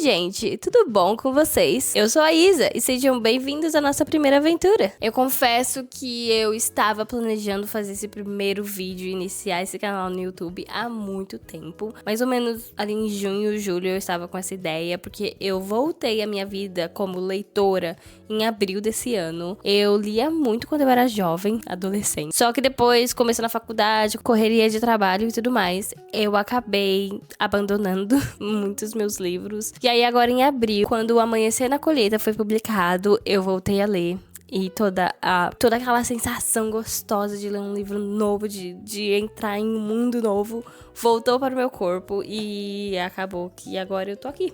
gente, tudo bom com vocês? Eu sou a Isa e sejam bem-vindos à nossa primeira aventura. Eu confesso que eu estava planejando fazer esse primeiro vídeo e iniciar esse canal no YouTube há muito tempo. Mais ou menos ali em junho, julho eu estava com essa ideia, porque eu voltei à minha vida como leitora em abril desse ano. Eu lia muito quando eu era jovem, adolescente. Só que depois, começando a faculdade, correria de trabalho e tudo mais, eu acabei abandonando muitos meus livros. E aí agora em abril, quando o Amanhecer na Colheita foi publicado, eu voltei a ler. E toda aquela sensação gostosa de ler um livro novo, de entrar em um mundo novo, voltou para o meu corpo. E acabou que agora eu tô aqui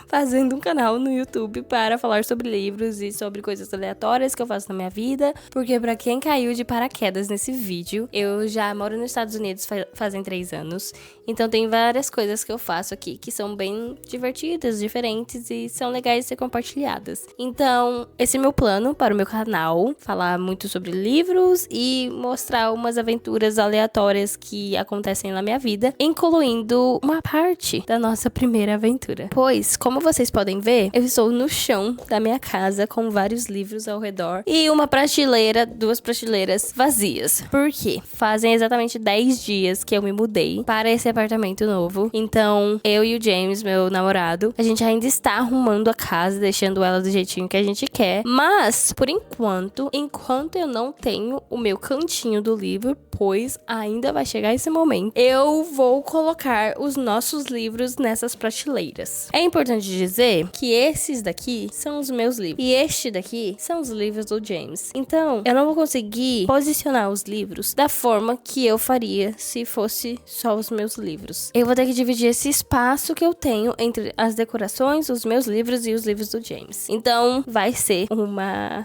fazendo um canal no YouTube para falar sobre livros e sobre coisas aleatórias que eu faço na minha vida. Porque pra quem caiu de paraquedas nesse vídeo, eu já moro nos Estados Unidos fazem 3 anos. Então tem várias coisas que eu faço aqui que são bem divertidas, diferentes e são legais de ser compartilhadas. Então, esse é meu plano para o meu canal, falar muito sobre livros e mostrar umas aventuras aleatórias que acontecem na minha vida, incluindo uma parte da nossa primeira aventura. Pois, como vocês podem ver, eu estou no chão da minha casa com vários livros ao redor e uma prateleira, 2 prateleiras vazias. Por quê? Fazem exatamente 10 dias que eu me mudei para esse apartamento novo. Então, eu e o James, meu namorado, a gente ainda está arrumando a casa, deixando ela do jeitinho que a gente quer. Mas, por enquanto eu não tenho o meu cantinho do livro, pois ainda vai chegar esse momento, eu vou colocar os nossos livros nessas prateleiras. É importante dizer que esses daqui são os meus livros e este daqui são os livros do James. Então, eu não vou conseguir posicionar os livros da forma que eu faria se fosse só os meus livros. Eu vou ter que dividir esse espaço que eu tenho entre as decorações, os meus livros e os livros do James. Então, vai ser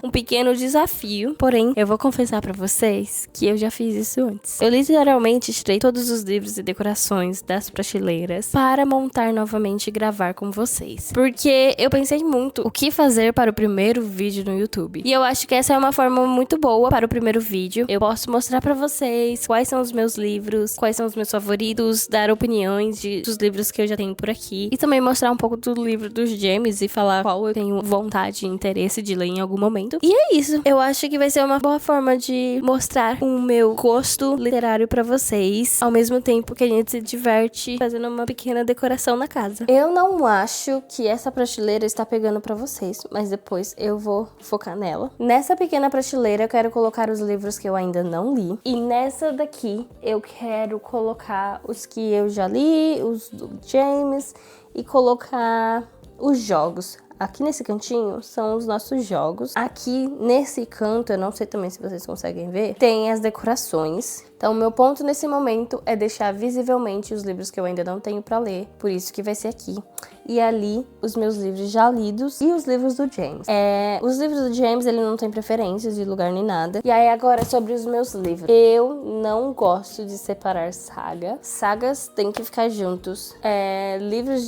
um pequeno desafio, porém, eu vou confessar pra vocês que eu já fiz isso antes. Eu literalmente tirei todos os livros e decorações das prateleiras para montar novamente e gravar com vocês. Porque eu pensei muito o que fazer para o primeiro vídeo no YouTube. E eu acho que essa é uma forma muito boa para o primeiro vídeo. Eu posso mostrar pra vocês quais são os meus livros, quais são os meus favoritos, dar opiniões dos livros que eu já tenho por aqui. E também mostrar um pouco do livro dos James e falar qual eu tenho vontade e interesse de ler em algum momento. E é isso. Eu acho que vai ser uma boa forma de mostrar o meu gosto literário pra vocês, ao mesmo tempo que a gente se diverte fazendo uma pequena decoração na casa. Eu não acho que essa prateleira está pegando pra vocês, mas depois eu vou focar nela. Nessa pequena prateleira eu quero colocar os livros que eu ainda não li. E nessa daqui eu quero colocar os que eu já li, os do James, e colocar os jogos. Aqui nesse cantinho são os nossos jogos. Aqui nesse canto, eu não sei também se vocês conseguem ver, tem as decorações. Então, o meu ponto nesse momento é deixar visivelmente os livros que eu ainda não tenho pra ler. Por isso que vai ser aqui. E ali, os meus livros já lidos e os livros do James. Os livros do James, ele não tem preferências de lugar nem nada. E aí, agora, sobre os meus livros. Eu não gosto de separar saga. Sagas têm que ficar juntos. Livros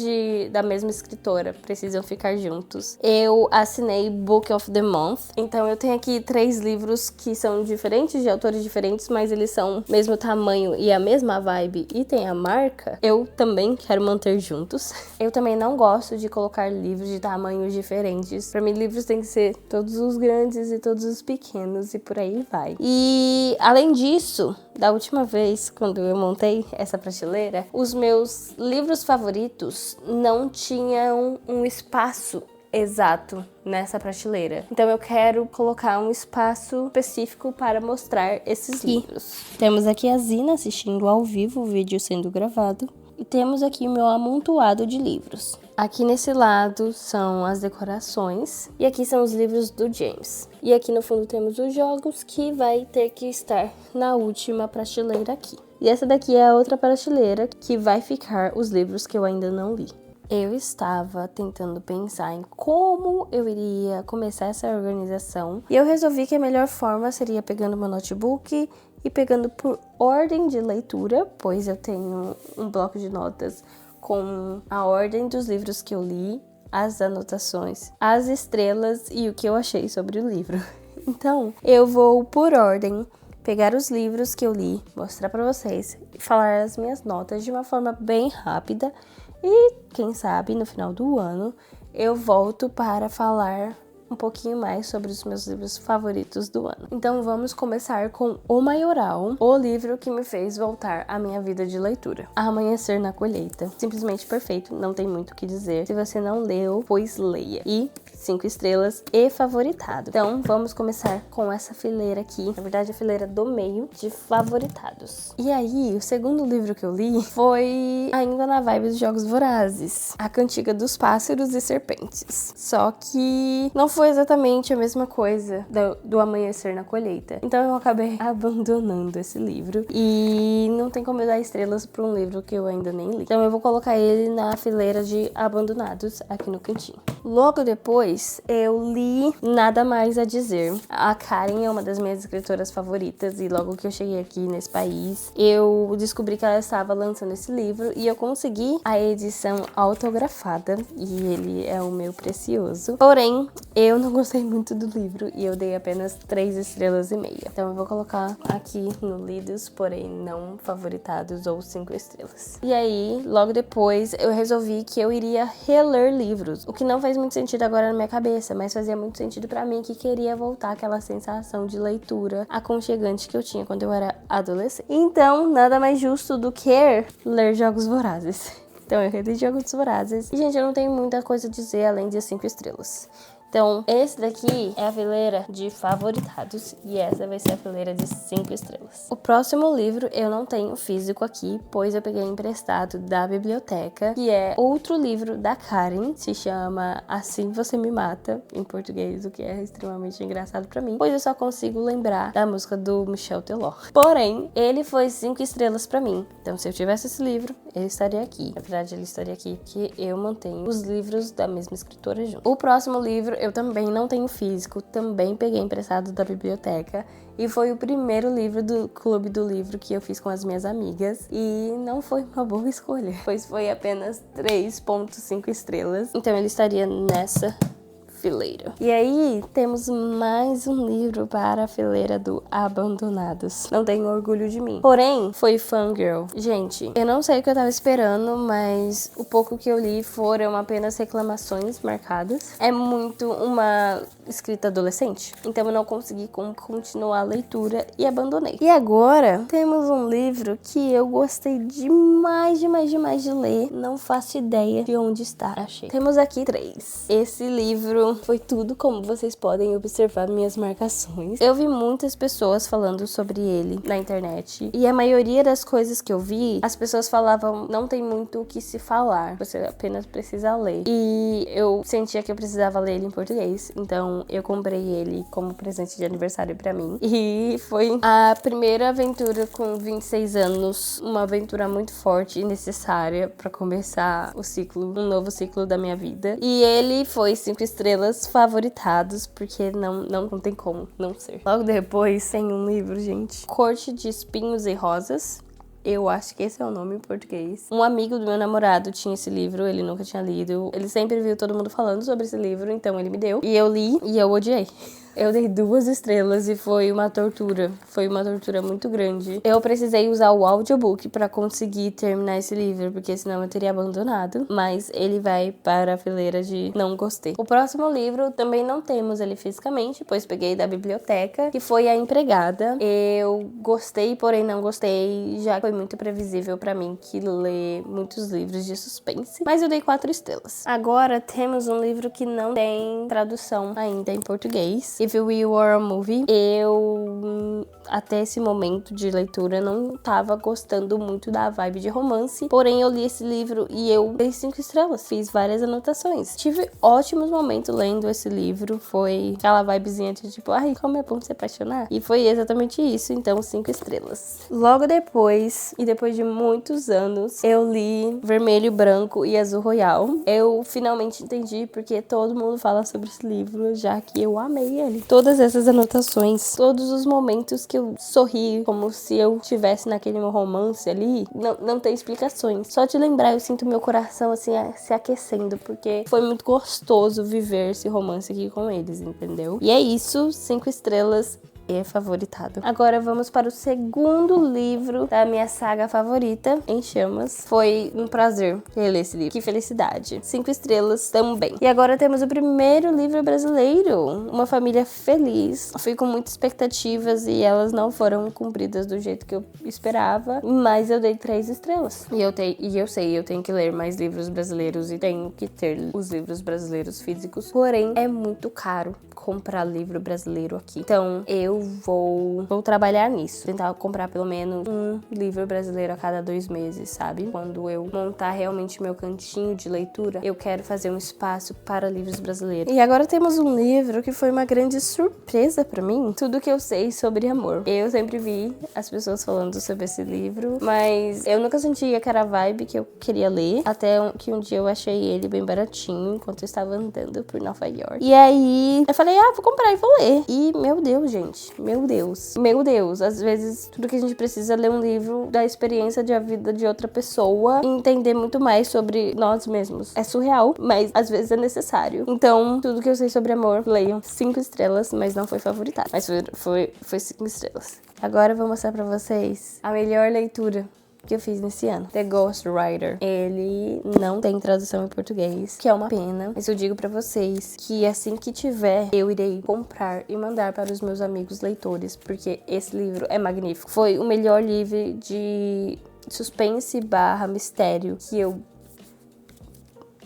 da mesma escritora precisam ficar juntos. Eu assinei Book of the Month. Então, eu tenho aqui 3 livros que são diferentes, de autores diferentes, mas eles são mesmo tamanho e a mesma vibe e tem a marca. Eu também quero manter juntos. Eu também não gosto de colocar livros de tamanhos diferentes. Pra mim, livros tem que ser todos os grandes e todos os pequenos e por aí vai. E além disso, da última vez, quando eu montei essa prateleira, os meus livros favoritos não tinham um espaço exato nessa prateleira. Então eu quero colocar um espaço específico para mostrar esses livros. Temos aqui a Zina assistindo ao vivo o vídeo sendo gravado. E temos aqui o meu amontoado de livros. Aqui nesse lado são as decorações. E aqui são os livros do James. E aqui no fundo temos os jogos, que vai ter que estar na última prateleira aqui. E essa daqui é a outra prateleira que vai ficar os livros que eu ainda não li. Eu estava tentando pensar em como eu iria começar essa organização. E eu resolvi que a melhor forma seria pegando meu notebook e pegando por ordem de leitura, pois eu tenho um bloco de notas com a ordem dos livros que eu li, as anotações, as estrelas e o que eu achei sobre o livro. Então, eu vou por ordem pegar os livros que eu li, mostrar para vocês e falar as minhas notas de uma forma bem rápida E quem sabe no final do ano eu volto para falar um pouquinho mais sobre os meus livros favoritos do ano. Então vamos começar com O Maioral, o livro que me fez voltar à minha vida de leitura. Amanhecer na Colheita. Simplesmente perfeito, não tem muito o que dizer. Se você não leu, pois leia. E 5 estrelas e favoritado. Então vamos começar com essa fileira aqui, na verdade a fileira do meio de favoritados. E aí, o segundo livro que eu li foi ainda na vibe dos Jogos Vorazes, A Cantiga dos Pássaros e Serpentes. Só que não foi exatamente a mesma coisa do Amanhecer na Colheita. Então eu acabei abandonando esse livro e não tem como eu dar estrelas para um livro que eu ainda nem li. Então eu vou colocar ele na fileira de abandonados aqui no cantinho. Logo depois eu li Nada Mais a Dizer. A Karen é uma das minhas escritoras favoritas e logo que eu cheguei aqui nesse país eu descobri que ela estava lançando esse livro e eu consegui a edição autografada e ele é o meu precioso. Porém, eu não gostei muito do livro e eu dei apenas 3 estrelas e meia. Então eu vou colocar aqui no lidos, porém não favoritados ou 5 estrelas. E aí, logo depois eu resolvi que eu iria reler livros, o que não faz muito sentido agora na minha cabeça, mas fazia muito sentido pra mim, que queria voltar àquela sensação de leitura aconchegante que eu tinha quando eu era adolescente. Então, nada mais justo do que ler Jogos Vorazes. Então eu reli Jogos Vorazes. E, gente, eu não tenho muita coisa a dizer além de 5 estrelas. Então, esse daqui é a fileira de favoritados e essa vai ser a fileira de 5 estrelas. O próximo livro eu não tenho físico aqui, pois eu peguei emprestado da biblioteca, que é outro livro da Karen, se chama Assim Você Me Mata, em português, o que é extremamente engraçado pra mim, pois eu só consigo lembrar da música do Michel Teló. Porém, ele foi 5 estrelas pra mim. Então, se eu tivesse esse livro, ele estaria aqui. Na verdade, ele estaria aqui porque eu mantenho os livros da mesma escritora junto. O próximo livro eu também não tenho físico, também peguei emprestado da biblioteca e foi o primeiro livro do Clube do Livro que eu fiz com as minhas amigas e não foi uma boa escolha, pois foi apenas 3,5 estrelas, então ele estaria nessa fileira. E aí, temos mais um livro para a fileira do Abandonados. Não tenho orgulho de mim. Porém, foi Fangirl. Gente, eu não sei o que eu tava esperando, mas o pouco que eu li foram apenas reclamações marcadas. É muito uma escrita adolescente, então eu não consegui continuar a leitura e abandonei. E agora, temos um livro que eu gostei demais de ler. Não faço ideia de onde está. Achei. Temos aqui 3. Esse livro foi tudo, como vocês podem observar minhas marcações. Eu vi muitas pessoas falando sobre ele na internet e a maioria das coisas que eu vi, as pessoas falavam, não tem muito o que se falar, você apenas precisa ler. E eu sentia que eu precisava ler ele em português, então eu comprei ele como presente de aniversário pra mim. E foi a primeira aventura com 26 anos, uma aventura muito forte e necessária pra começar um novo ciclo da minha vida. E ele foi 5 estrelas favoritados, porque não tem como não ser. Logo depois tem um livro, gente, Corte de Espinhos e Rosas. Eu acho que esse é o nome em português. Um amigo do meu namorado tinha esse livro, ele nunca tinha lido. Ele sempre viu todo mundo falando sobre esse livro, então ele me deu. E eu li e eu odiei. Eu dei 2 estrelas e foi uma tortura. Foi uma tortura muito grande. Eu precisei usar o audiobook pra conseguir terminar esse livro, porque senão eu teria abandonado. Mas ele vai para a fileira de não gostei. O próximo livro também não temos ele fisicamente, pois peguei da biblioteca, que foi A Empregada. Eu gostei, porém não gostei. Já foi muito previsível pra mim que lê muitos livros de suspense. Mas eu dei 4 estrelas. Agora temos um livro que não tem tradução ainda em português. If We Were a Movie. Eu, até esse momento de leitura, não tava gostando muito da vibe de romance. Porém, eu li esse livro e eu dei 5 estrelas. Fiz várias anotações. Tive ótimos momentos lendo esse livro. Foi aquela vibezinha de tipo, ai, como é bom se apaixonar. E foi exatamente isso. Então, 5 estrelas. Logo depois, e depois de muitos anos, eu li Vermelho, Branco e Azul Royal. Eu finalmente entendi porque todo mundo fala sobre esse livro, já que eu amei ele. Todas essas anotações, todos os momentos que eu sorri, como se eu estivesse naquele romance ali, não tem explicações. Só de lembrar, eu sinto meu coração assim se aquecendo, porque foi muito gostoso viver esse romance aqui com eles, entendeu? E é isso, 5 estrelas e favoritado. Agora vamos para o segundo livro da minha saga favorita, Em Chamas. Foi um prazer ler esse livro. Que felicidade. 5 estrelas também. E agora temos o primeiro livro brasileiro, Uma Família Feliz. Fui com muitas expectativas e elas não foram cumpridas do jeito que eu esperava, mas eu dei 3 estrelas. E eu sei, eu tenho que ler mais livros brasileiros e tenho que ter os livros brasileiros físicos. Porém, é muito caro comprar livro brasileiro aqui. Então, eu vou trabalhar nisso. Tentar comprar pelo menos um livro brasileiro a cada 2 meses, sabe? Quando eu montar realmente meu cantinho de leitura, eu quero fazer um espaço para livros brasileiros. E agora temos um livro que foi uma grande surpresa pra mim. Tudo que eu sei sobre amor. Eu sempre vi as pessoas falando sobre esse livro, mas eu nunca senti aquela vibe que eu queria ler. Até que um dia eu achei ele bem baratinho, enquanto eu estava andando por Nova York. E aí, eu falei, vou comprar e vou ler. E, meu Deus, gente. Meu Deus. Às vezes, tudo que a gente precisa é ler um livro da experiência de a vida de outra pessoa e entender muito mais sobre nós mesmos. É surreal, mas às vezes é necessário. Então, tudo que eu sei sobre amor, leiam. 5 estrelas, mas não foi favoritado. Mas foi 5 estrelas. Agora eu vou mostrar pra vocês a melhor leitura que eu fiz nesse ano. The Ghost Rider. Ele não tem tradução em português, que é uma pena. Mas eu digo pra vocês que assim que tiver, eu irei comprar e mandar para os meus amigos leitores, porque esse livro é magnífico. Foi o melhor livro de suspense / mistério que eu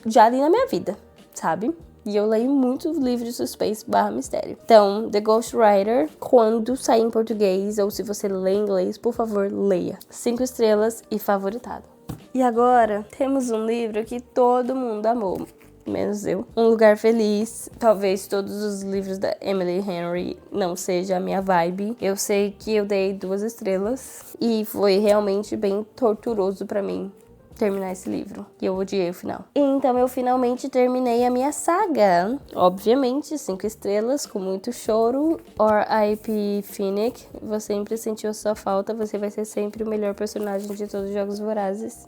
já li na minha vida, sabe? E eu leio muito livro de suspense / mistério. Então, The Ghost Rider, quando sair em português, ou se você lê em inglês, por favor, leia. 5 estrelas e favoritado. E agora, temos um livro que todo mundo amou, menos eu. Um Lugar Feliz. Talvez todos os livros da Emily Henry não seja a minha vibe. Eu sei que eu dei 2 estrelas e foi realmente bem torturoso pra mim terminar esse livro. E eu odiei o final. Então eu finalmente terminei a minha saga. Obviamente, 5 estrelas, com muito choro. R.I.P. Finnick. Você sempre sentiu sua falta. Você vai ser sempre o melhor personagem de todos os Jogos Vorazes.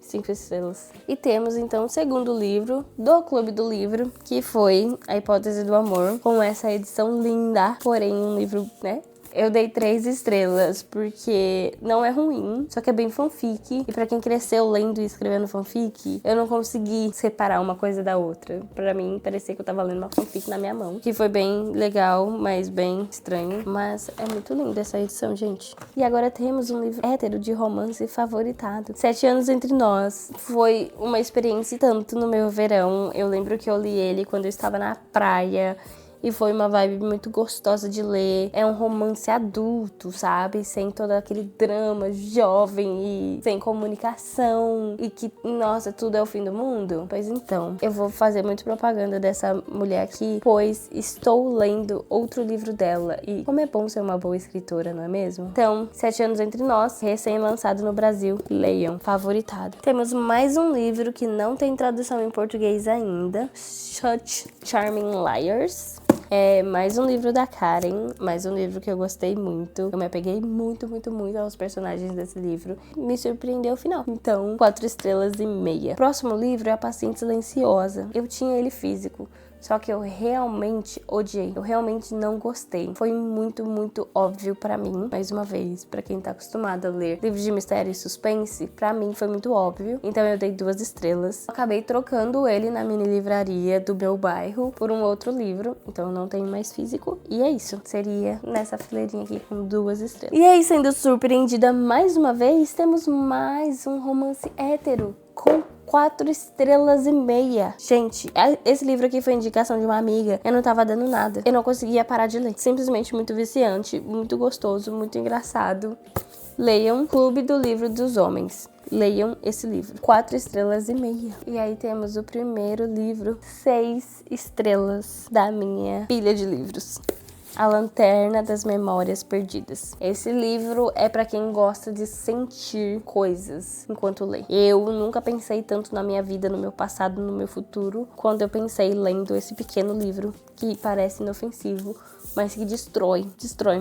5 estrelas. E temos então o segundo livro do Clube do Livro, que foi A Hipótese do Amor, com essa edição linda, porém um livro, né? Eu dei 3 estrelas, porque não é ruim, só que é bem fanfic. E pra quem cresceu lendo e escrevendo fanfic, eu não consegui separar uma coisa da outra. Pra mim, parecia que eu tava lendo uma fanfic na minha mão, que foi bem legal, mas bem estranho. Mas é muito linda essa edição, gente. E agora temos um livro hétero de romance favoritado. 7 Anos Entre Nós. Foi uma experiência tanto no meu verão. Eu lembro que eu li ele quando eu estava na praia. E foi uma vibe muito gostosa de ler. É um romance adulto, sabe? Sem todo aquele drama jovem e sem comunicação. E que, nossa, tudo é o fim do mundo. Pois então, eu vou fazer muito propaganda dessa mulher aqui, pois estou lendo outro livro dela. E como é bom ser uma boa escritora, não é mesmo? Então, 7 Anos Entre Nós, recém-lançado no Brasil. Leiam, favoritado. Temos mais um livro que não tem tradução em português ainda. Such Charming Liars. É mais um livro da Karen, mais um livro que eu gostei muito. Eu me apeguei muito aos personagens desse livro. Me surpreendeu o final. Então, 4 estrelas e meia. Próximo livro é A Paciente Silenciosa. Eu tinha ele físico, só que eu realmente odiei. Eu realmente não gostei. Foi muito óbvio pra mim. Mais uma vez, pra quem tá acostumado a ler livros de mistério e suspense, pra mim foi muito óbvio. Então eu dei 2 estrelas. Acabei trocando ele na mini livraria do meu bairro por um outro livro. Então eu não tenho mais físico. E é isso. Seria nessa fileirinha aqui com 2 estrelas. E aí, sendo surpreendida mais uma vez, temos mais um romance hétero com 4 estrelas e meia. Gente, esse livro aqui foi indicação de uma amiga. Eu não tava dando nada. Eu não conseguia parar de ler. Simplesmente muito viciante, muito gostoso, muito engraçado. Leiam Clube do Livro dos Homens. Leiam esse livro. 4 estrelas e meia. E aí temos o primeiro livro, 6 estrelas da minha pilha de livros. A Lanterna das Memórias Perdidas. Esse livro é pra quem gosta de sentir coisas enquanto lê. Eu nunca pensei tanto na minha vida, no meu passado, no meu futuro, quando eu pensei lendo esse pequeno livro que parece inofensivo, mas que destrói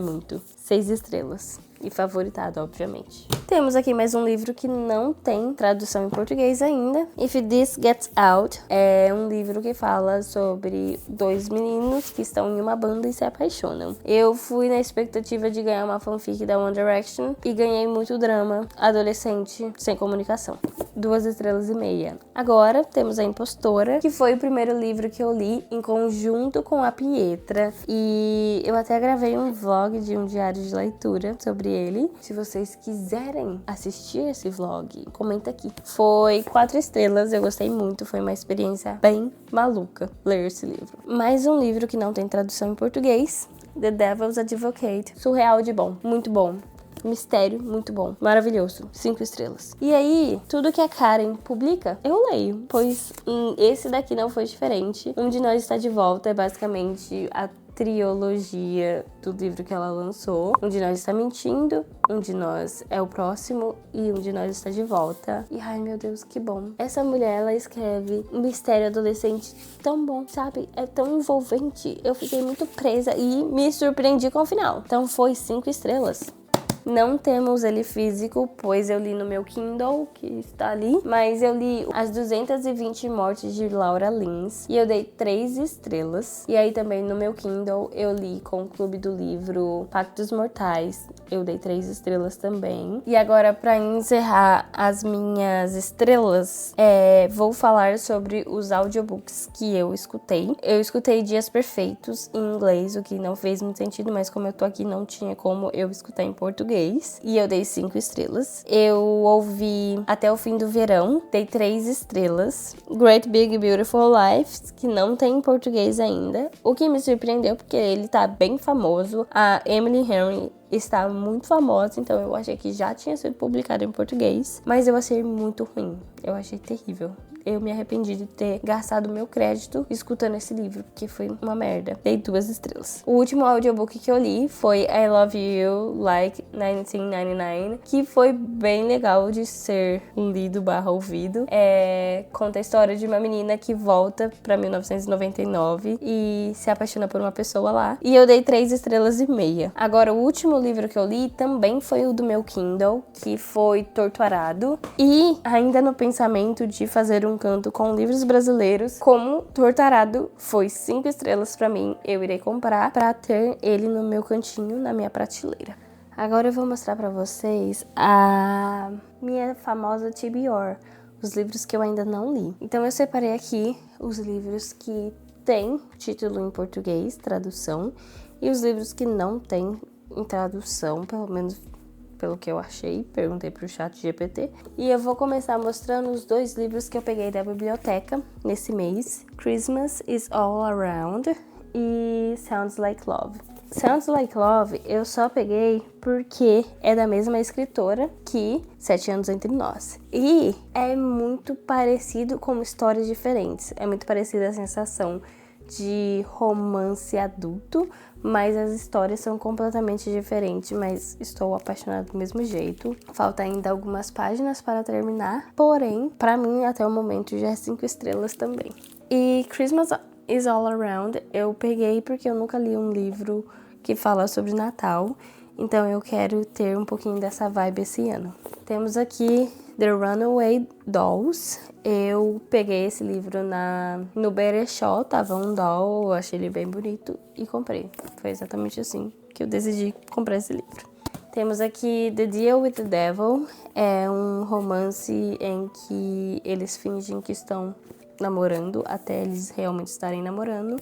muito. 6 estrelas. e favoritado, obviamente. Temos aqui mais um livro que não tem tradução em português ainda. If This Gets Out é um livro que fala sobre dois meninos que estão em uma banda e se apaixonam. Eu fui na expectativa de ganhar uma fanfic da One Direction e ganhei muito drama adolescente sem comunicação. 2,5 estrelas. Agora temos A Impostora, que foi o primeiro livro que eu li em conjunto com a Pietra. E eu até gravei um vlog de um diário de leitura sobre ele. Se vocês quiserem assistir esse vlog, comenta aqui. Foi 4 estrelas, eu gostei muito, foi uma experiência bem maluca ler esse livro. Mais um livro que não tem tradução em português, The Devil's Advocate. Surreal de bom, muito bom. Mistério, muito bom, maravilhoso, 5 estrelas. E aí, tudo que a Karen publica, eu leio, pois esse daqui não foi diferente. Um de Nós Está de Volta é basicamente a trilogia do livro que ela lançou. Um de Nós Está Mentindo, Um de Nós é o Próximo e Um de Nós Está de Volta. E ai meu Deus, que bom. Essa mulher, ela escreve um mistério adolescente tão bom, sabe? É tão envolvente. Eu fiquei muito presa e me surpreendi com o final. Então foi 5 estrelas. Não temos ele físico, pois eu li no meu Kindle, que está ali. Mas eu li As 220 Mortes de Laura Lins e eu dei 3 estrelas. E aí também no meu Kindle eu li com o Clube do Livro Pacto dos Mortais. Eu dei 3 estrelas também. E agora, para encerrar as minhas estrelas, vou falar sobre os audiobooks que eu escutei. Eu escutei Dias Perfeitos em inglês, o que não fez muito sentido, mas como eu tô aqui, não tinha como eu escutar em português. E eu dei 5 estrelas. Eu ouvi Até o Fim do Verão, dei 3 estrelas. Great Big Beautiful Life, que não tem em português ainda. O que me surpreendeu, porque ele tá bem famoso. A Emily Henry está muito famosa, então eu achei que já tinha sido publicado em português. Mas eu achei muito ruim. Eu achei terrível. Eu me arrependi de ter gastado meu crédito escutando esse livro, porque foi uma merda. Dei 2 estrelas. O último audiobook que eu li foi I Love You Like 1999, que foi bem legal de ser lido/ouvido. Conta a história de uma menina que volta pra 1999 e se apaixona por uma pessoa lá. E eu dei 3 estrelas e meia. Agora, o último livro que eu li também foi o do meu Kindle, que foi Torturado. E ainda no pensamento de fazer um canto com livros brasileiros, como Torturado foi 5 estrelas pra mim, eu irei comprar pra ter ele no meu cantinho, na minha prateleira. Agora eu vou mostrar pra vocês a minha famosa TBR, os livros que eu ainda não li. Então eu separei aqui os livros que têm título em português, tradução, e os livros que não têm em tradução, pelo menos pelo que eu achei, perguntei pro ChatGPT. E eu vou começar mostrando os 2 livros que eu peguei da biblioteca nesse mês. Christmas is All Around e Sounds Like Love. Sounds Like Love eu só peguei porque é da mesma escritora que 7 Anos Entre Nós. E é muito parecido com histórias diferentes. É muito parecida a sensação de romance adulto, mas as histórias são completamente diferentes, mas estou apaixonada do mesmo jeito. Falta ainda algumas páginas para terminar, porém, pra mim, até o momento, já é 5 estrelas também. E Christmas is All Around eu peguei porque eu nunca li um livro que fala sobre Natal, então eu quero ter um pouquinho dessa vibe esse ano. Temos aqui The Runaway Dolls. Eu peguei esse livro no Berechó, tava um doll, eu achei ele bem bonito e comprei. Foi exatamente assim que eu decidi comprar esse livro. Temos aqui The Deal with the Devil, é um romance em que eles fingem que estão namorando até eles realmente estarem namorando.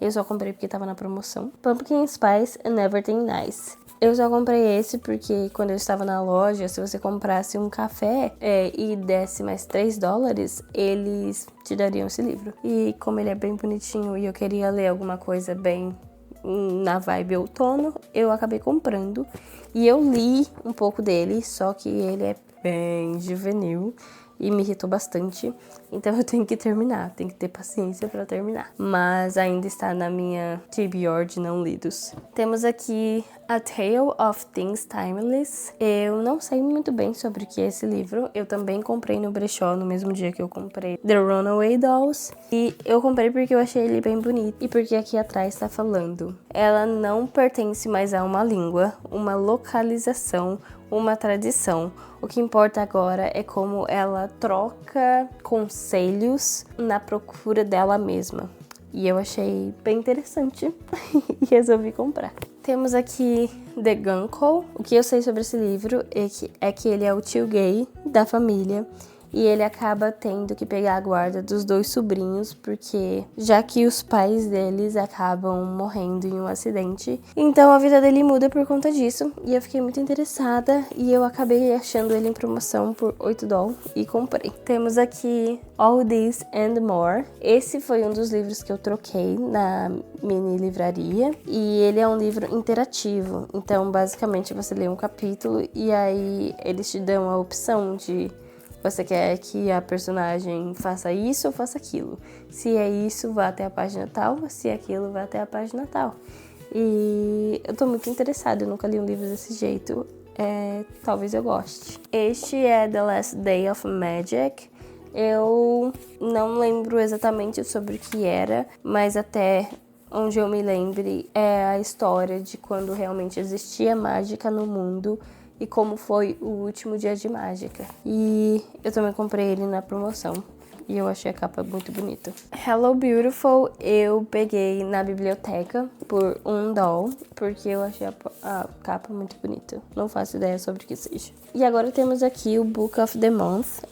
Eu só comprei porque tava na promoção. Pumpkin Spice and Everything Nice. Eu só comprei esse porque quando eu estava na loja, se você comprasse um café e desse mais $3, eles te dariam esse livro. E como ele é bem bonitinho e eu queria ler alguma coisa bem na vibe outono, eu acabei comprando. E eu li um pouco dele, só que ele é bem juvenil e me irritou bastante. Então eu tenho que terminar, tenho que ter paciência pra terminar. Mas ainda está na minha TBR de não lidos. Temos aqui A Tale of Things Timeless. Eu não sei muito bem sobre o que é esse livro. Eu também comprei no brechó no mesmo dia que eu comprei The Runaway Dolls. E eu comprei porque eu achei ele bem bonito. E porque aqui atrás está falando: ela não pertence mais a uma língua, uma localização, uma tradição. O que importa agora é como ela troca conselhos na procura dela mesma. E eu achei bem interessante e resolvi comprar. Temos aqui The Guncle. O que eu sei sobre esse livro é que ele é o tio gay da família. E ele acaba tendo que pegar a guarda dos 2 sobrinhos, porque já que os pais deles acabam morrendo em um acidente, então a vida dele muda por conta disso. E eu fiquei muito interessada e eu acabei achando ele em promoção por $8 e comprei. Temos aqui All This and More. Esse foi um dos livros que eu troquei na mini livraria e ele é um livro interativo. Então basicamente você lê um capítulo e aí eles te dão a opção de: você quer que a personagem faça isso ou faça aquilo? Se é isso, vá até a página tal. Se é aquilo, vá até a página tal. E eu tô muito interessada, eu nunca li um livro desse jeito. Talvez eu goste. Este é The Last Day of Magic. Eu não lembro exatamente sobre o que era, mas até onde eu me lembre é a história de quando realmente existia mágica no mundo e como foi o último dia de mágica. E eu também comprei ele na promoção e eu achei a capa muito bonita. Hello Beautiful eu peguei na biblioteca por $1 porque eu achei a capa muito bonita. Não faço ideia sobre o que seja. E agora temos aqui o Book of the Month,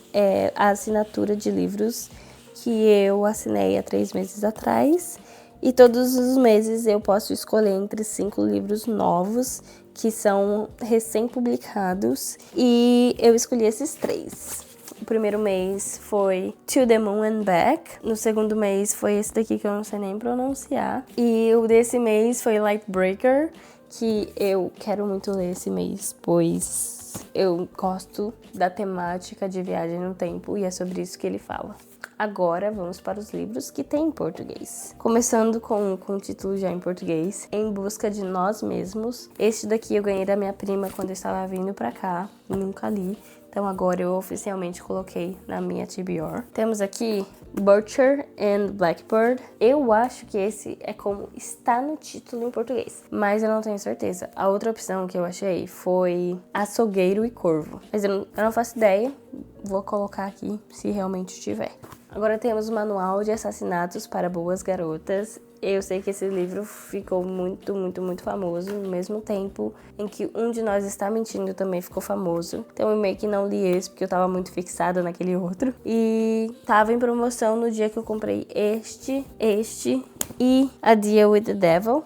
a assinatura de livros que eu assinei há 3 meses atrás. E todos os meses eu posso escolher entre 5 livros novos que são recém-publicados e eu escolhi esses 3. O primeiro mês foi To the Moon and Back. No segundo mês foi esse daqui que eu não sei nem pronunciar. E o desse mês foi Lightbreaker, que eu quero muito ler esse mês, pois eu gosto da temática de viagem no tempo e é sobre isso que ele fala. Agora vamos para os livros que tem em português. Começando com o título já em português, Em Busca de Nós Mesmos. Este daqui eu ganhei da minha prima quando eu estava vindo pra cá, nunca li. Então agora eu oficialmente coloquei na minha TBR. Temos aqui Butcher and Blackbird. Eu acho que esse é como está no título em português, mas eu não tenho certeza. A outra opção que eu achei foi Açougueiro e Corvo, mas eu não faço ideia. Vou colocar aqui se realmente tiver. Agora temos o Manual de Assassinatos para Boas Garotas. Eu sei que esse livro ficou muito, muito, muito famoso, no mesmo tempo em que Um de Nós Está Mentindo também ficou famoso. Então eu meio que não li esse porque eu tava muito fixada naquele outro. E tava em promoção no dia que eu comprei este e A Deal with the Devil.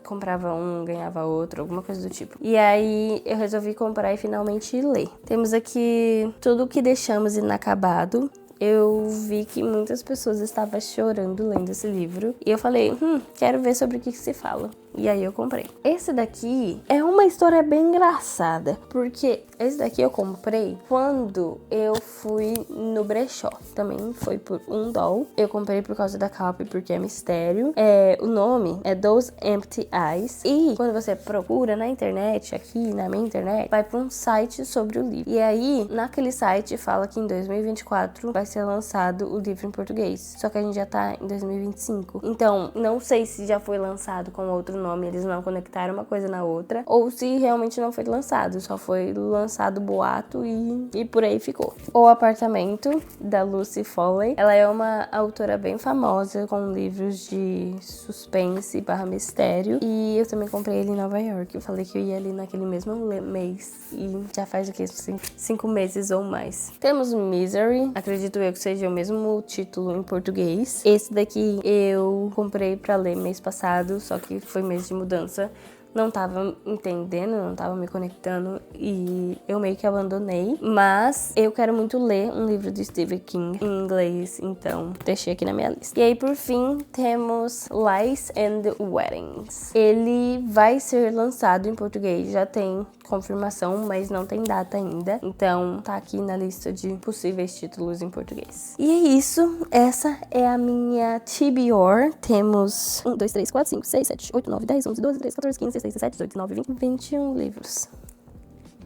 Comprava um, ganhava outro, alguma coisa do tipo. E aí eu resolvi comprar e finalmente ler. Temos aqui Tudo o que Deixamos Inacabado. Eu vi que muitas pessoas estavam chorando lendo esse livro. E eu falei, quero ver sobre o que se fala. E aí eu comprei. Esse daqui é uma história bem engraçada. Porque esse daqui eu comprei quando eu fui no brechó. Também foi por $1. Eu comprei por causa da capa porque é mistério. O nome é Those Empty Eyes. E quando você procura na internet, aqui na minha internet, vai para um site sobre o livro. E aí, naquele site fala que em 2024 vai ser lançado o livro em português. Só que a gente já tá em 2025. Então, não sei se já foi lançado com outro nome, eles não conectaram uma coisa na outra, ou se realmente não foi lançado, só foi lançado boato e por aí ficou. O Apartamento, da Lucy Foley. Ela é uma autora bem famosa com livros de suspense / mistério, e eu também comprei ele em Nova York. Eu falei que eu ia ali naquele mesmo mês e já faz o que? 5 meses ou mais. Temos Misery, acredito eu que seja o mesmo título em português. Esse daqui eu comprei pra ler mês passado, só que foi mês de mudança. não tava entendendo, não tava me conectando e eu meio que abandonei. Mas eu quero muito ler um livro do Stephen King em inglês, então deixei aqui na minha lista. E aí, por fim, temos Lies and Weddings. Ele vai ser lançado em português, já tem confirmação, mas não tem data ainda. Então, tá aqui na lista de possíveis títulos em português. E é isso. Essa é a minha TBR. Temos 1, 2, 3, 4, 5, 6, 7, 8, 9, 10, 11, 12, 13, 14, 15, 16, 17, 18, 19, 20, 21 livros.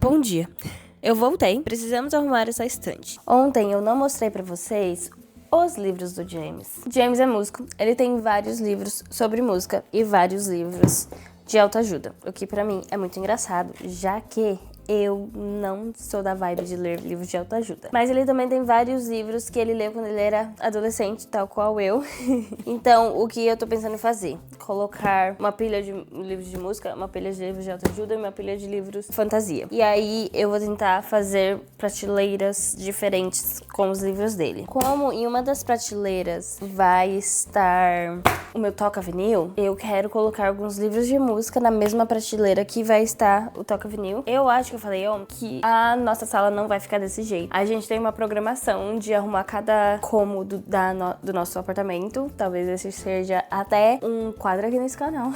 Bom dia. Eu voltei. Precisamos arrumar essa estante. Ontem eu não mostrei pra vocês os livros do James. James é músico. Ele tem vários livros sobre música e vários livros de autoajuda, o que pra mim é muito engraçado, já que eu não sou da vibe de ler livros de autoajuda. Mas ele também tem vários livros que ele leu quando ele era adolescente, tal qual eu. Então, o que eu tô pensando em fazer? Colocar uma pilha de livros de música, uma pilha de livros de autoajuda e uma pilha de livros de fantasia. E aí, eu vou tentar fazer prateleiras diferentes com os livros dele. Como em uma das prateleiras vai estar o meu toca-vinil, eu quero colocar alguns livros de música na mesma prateleira que vai estar o toca-vinil. Eu acho que eu falei ontem que a nossa sala não vai ficar desse jeito. A gente tem uma programação de arrumar cada cômodo do nosso apartamento. Talvez esse seja até um quadro aqui nesse canal.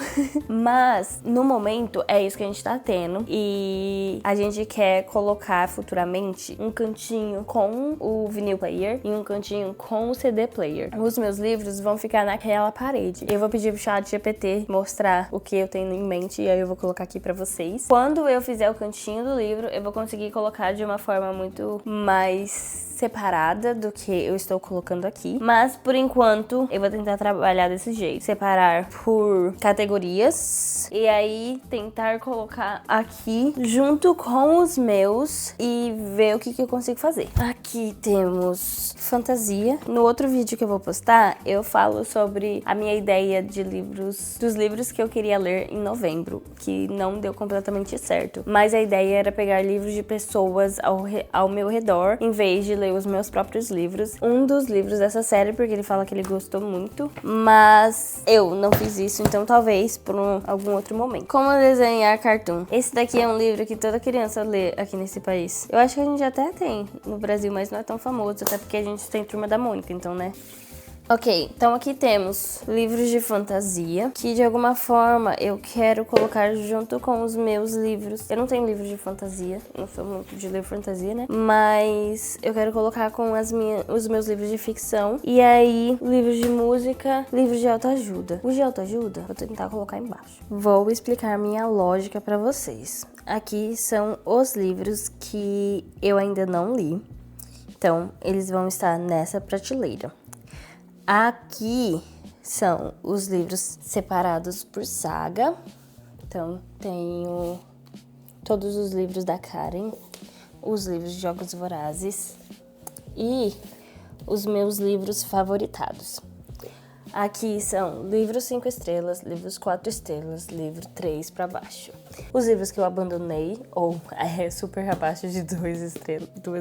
Mas, no momento, é isso que a gente tá tendo. E a gente quer colocar futuramente um cantinho com o vinil player e um cantinho com o CD player. Os meus livros vão ficar naquela parede. Eu vou pedir pro ChatGPT mostrar o que eu tenho em mente e aí eu vou colocar aqui pra vocês. Quando eu fizer o cantinho do livro, eu vou conseguir colocar de uma forma muito mais separada do que eu estou colocando aqui. Mas, por enquanto, eu vou tentar trabalhar desse jeito. Separar por categorias e aí tentar colocar aqui junto com os meus e ver o que eu consigo fazer. Aqui temos fantasia. No outro vídeo que eu vou postar, eu falo sobre a minha ideia de livros, dos livros que eu queria ler em novembro, que não deu completamente certo. Mas a ideia era pegar livros de pessoas ao meu redor, em vez de ler os meus próprios livros. Um dos livros dessa série, porque ele fala que ele gostou muito, mas eu não fiz isso, então talvez por algum outro momento. Como desenhar cartoon. Esse daqui é um livro que toda criança lê aqui nesse país. Eu acho que a gente até tem no Brasil, mas não é tão famoso, até porque a gente tem Turma da Mônica, então, né? Ok, então aqui temos livros de fantasia, que de alguma forma eu quero colocar junto com os meus livros. Eu não tenho livro de fantasia, não sou muito de ler fantasia, né? Mas eu quero colocar com os meus livros de ficção. E aí, livros de música, livros de autoajuda. Os de autoajuda, vou tentar colocar embaixo. Vou explicar minha lógica pra vocês. Aqui são os livros que eu ainda não li. Então, eles vão estar nessa prateleira. Aqui são os livros separados por saga. Então, tenho todos os livros da Karen, os livros de Jogos Vorazes e os meus livros favoritados. Aqui são livros 5 estrelas, livros 4 estrelas, livro 3 para baixo. Os livros que eu abandonei, ou super abaixo de 2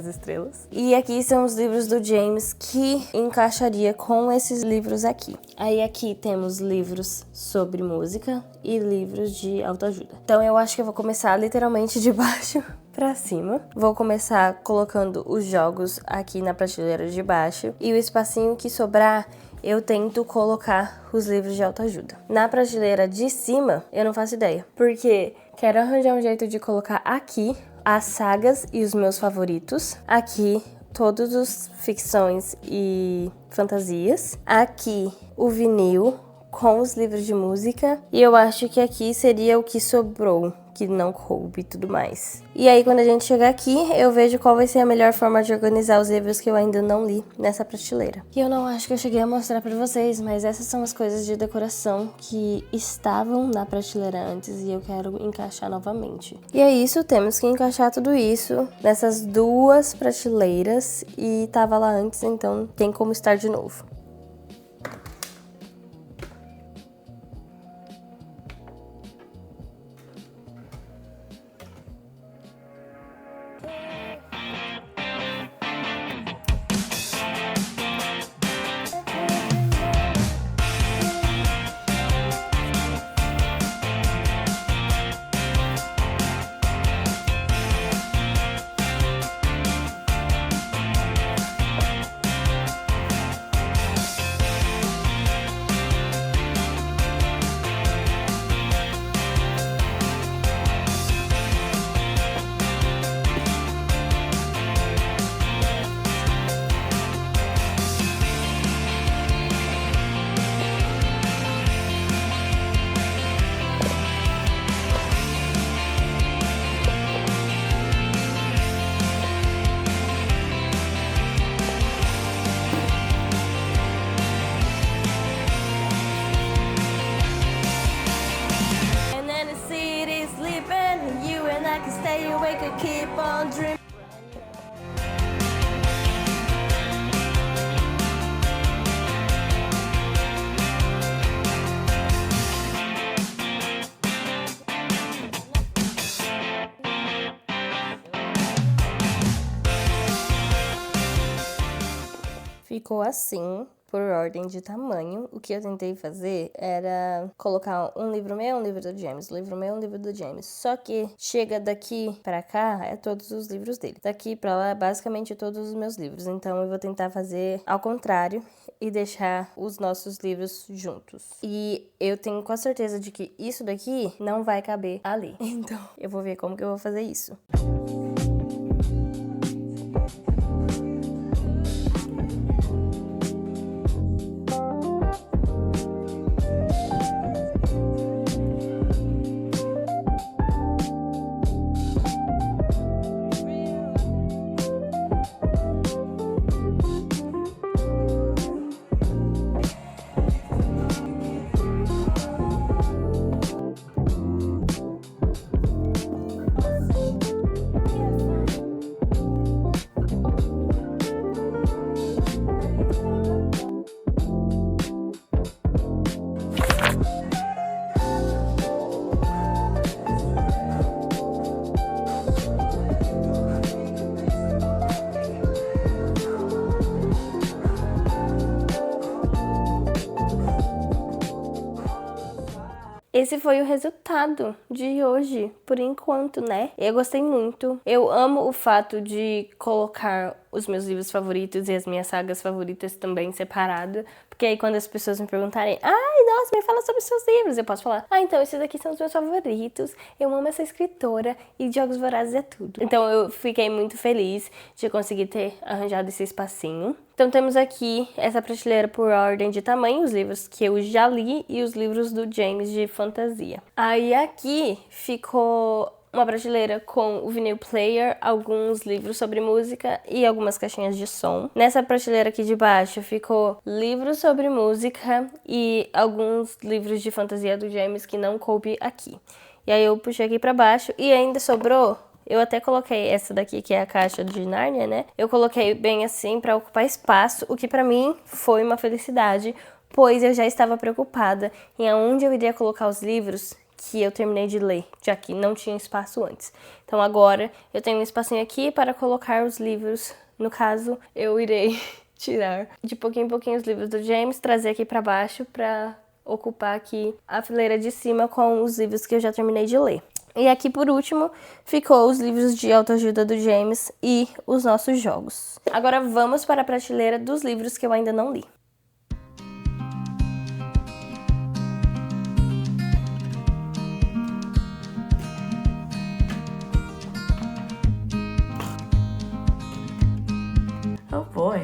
estrelas. E aqui são os livros do James que encaixaria com esses livros aqui. Aí aqui temos livros sobre música e livros de autoajuda. Então eu acho que eu vou começar literalmente de baixo pra cima. Vou começar colocando os jogos aqui na prateleira de baixo e o espacinho que sobrar eu tento colocar os livros de autoajuda. Na prateleira de cima, eu não faço ideia, porque quero arranjar um jeito de colocar aqui as sagas e os meus favoritos. Aqui, todos os ficções e fantasias. Aqui, o vinil com os livros de música. E eu acho que aqui seria o que sobrou, que não coube e tudo mais. E aí, quando a gente chegar aqui, eu vejo qual vai ser a melhor forma de organizar os livros que eu ainda não li nessa prateleira. E eu não acho que eu cheguei a mostrar pra vocês, mas essas são as coisas de decoração que estavam na prateleira antes e eu quero encaixar novamente. E é isso, temos que encaixar tudo isso nessas duas prateleiras e tava lá antes, então tem como estar de novo. on dreaming. Ficou assim, por ordem de tamanho. O que eu tentei fazer era colocar um livro meu, um livro do James, um livro meu, um livro do James. Só que chega daqui pra cá, é todos os livros dele. Daqui pra lá, basicamente todos os meus livros. Então eu vou tentar fazer ao contrário e deixar os nossos livros juntos. E eu tenho quase certeza de que isso daqui não vai caber ali. Então eu vou ver como que eu vou fazer isso. Esse foi o resultado de hoje, por enquanto, né? Eu gostei muito. Eu amo o fato de colocar os meus livros favoritos e as minhas sagas favoritas também separado, porque aí quando as pessoas me perguntarem, ai, nossa, me fala sobre os seus livros, eu posso falar, então esses aqui são os meus favoritos, eu amo essa escritora e Jogos Vorazes é tudo. Então eu fiquei muito feliz de conseguir ter arranjado esse espacinho. Então temos aqui essa prateleira por ordem de tamanho, os livros que eu já li e os livros do James de fantasia. Aí aqui ficou uma prateleira com o vinil player, alguns livros sobre música e algumas caixinhas de som. Nessa prateleira aqui de baixo ficou livros sobre música e alguns livros de fantasia do James que não coube aqui. E aí eu puxei aqui pra baixo e ainda sobrou. Eu até coloquei essa daqui, que é a caixa de Nárnia, né? Eu coloquei bem assim pra ocupar espaço, o que pra mim foi uma felicidade, pois eu já estava preocupada em aonde eu iria colocar os livros que eu terminei de ler, já que não tinha espaço antes. Então agora eu tenho um espacinho aqui para colocar os livros. No caso, eu irei tirar de pouquinho em pouquinho os livros do James, trazer aqui pra baixo pra ocupar aqui a fileira de cima com os livros que eu já terminei de ler. E aqui, por último, ficou os livros de autoajuda do James e os nossos jogos. Agora vamos para a prateleira dos livros que eu ainda não li. Oh boy.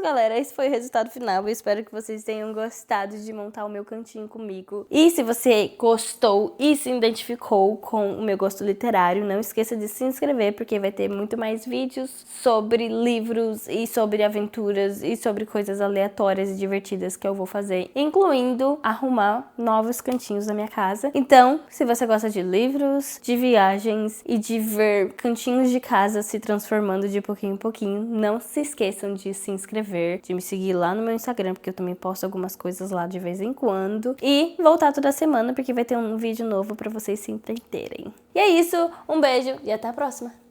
Galera, esse foi o resultado final. Eu espero que vocês tenham gostado de montar o meu cantinho comigo. E se você gostou e se identificou com o meu gosto literário, não esqueça de se inscrever, porque vai ter muito mais vídeos sobre livros e sobre aventuras e sobre coisas aleatórias e divertidas que eu vou fazer, incluindo arrumar novos cantinhos na minha casa. Então, se você gosta de livros, de viagens e de ver cantinhos de casa se transformando de pouquinho em pouquinho, não se esqueçam de se inscrever, de me seguir lá no meu Instagram, porque eu também posto algumas coisas lá de vez em quando, e voltar toda semana, porque vai ter um vídeo novo pra vocês se entreterem. E é isso, um beijo e até a próxima!